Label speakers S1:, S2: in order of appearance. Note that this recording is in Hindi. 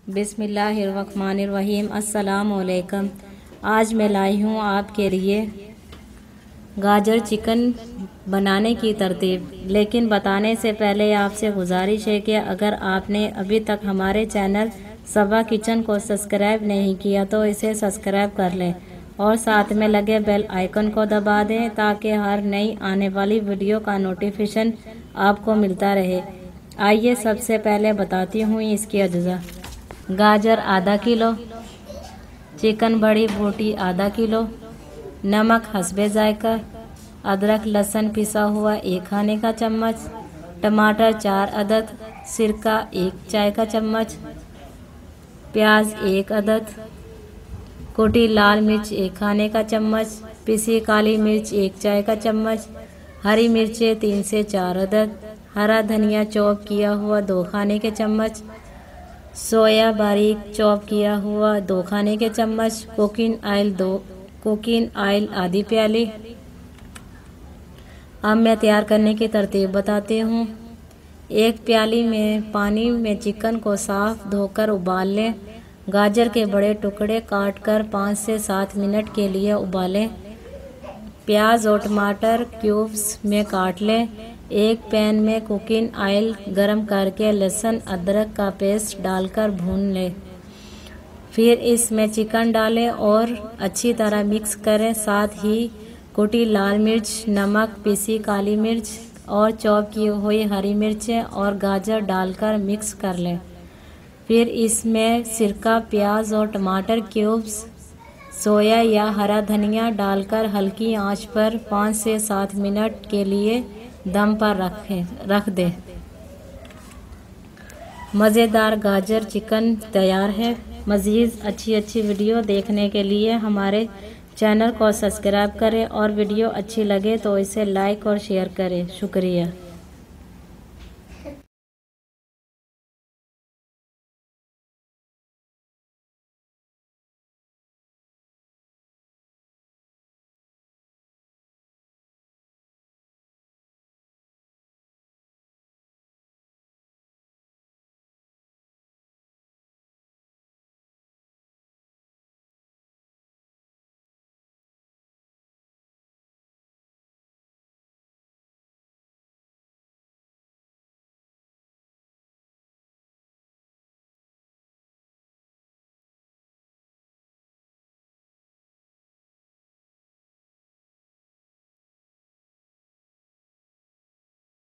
S1: बिस्मिल्लाहिर्रहमानिर्रहीम। अस्सलाम वालेकुम। आज मैं लाई हूँ आपके लिए गाजर चिकन बनाने की तरतीब। लेकिन बताने से पहले आपसे गुजारिश है कि अगर आपने अभी तक हमारे चैनल सबा किचन को सब्सक्राइब नहीं किया तो इसे सब्सक्राइब कर लें और साथ में लगे बेल आइकन को दबा दें ताकि हर नई आने वाली वीडियो का नोटिफिकेशन आपको मिलता रहे। आइए सबसे पहले बताती हूँ इसकी अज्जा। गाजर आधा किलो, चिकन बड़ी बोटी आधा किलो, नमक हस्बे जायका, अदरक लहसुन पिसा हुआ 1 खाने का चम्मच, टमाटर 4 अदद, सिरका 1 चाय का चम्मच, प्याज 1 अदद, कुटी लाल मिर्च 1 खाने का चम्मच, पिसी काली मिर्च 1 चाय का चम्मच, हरी मिर्चें 3 से 4 अदद, हरा धनिया चॉप किया हुआ 2 खाने के चम्मच, सोया बारीक चॉप किया हुआ 2 खाने के चम्मच, कुकिंग ऑयल आधी प्याली। अब मैं तैयार करने की तरतीब बताती हूँ। 1 प्याली में पानी में चिकन को साफ धोकर उबाल लें। गाजर के बड़े टुकड़े काटकर 5 से 7 मिनट के लिए उबालें। प्याज और टमाटर क्यूब्स में काट लें। एक पैन में कुकिंग ऑयल गरम करके लहसुन अदरक का पेस्ट डालकर भून लें। फिर इसमें चिकन डालें और अच्छी तरह मिक्स करें। साथ ही कुटी लाल मिर्च, नमक, पिसी काली मिर्च और चॉप की हुई हरी मिर्चें और गाजर डालकर मिक्स कर लें। फिर इसमें सिरका, प्याज और टमाटर क्यूब्स, सोया या हरा धनिया डालकर हल्की आंच पर 5 से 7 मिनट के लिए दम पर रख दें। मज़ेदार गाजर चिकन तैयार है। मज़ीद अच्छी वीडियो देखने के लिए हमारे चैनल को सब्सक्राइब करें और वीडियो अच्छी लगे तो इसे लाइक और शेयर करें। शुक्रिया।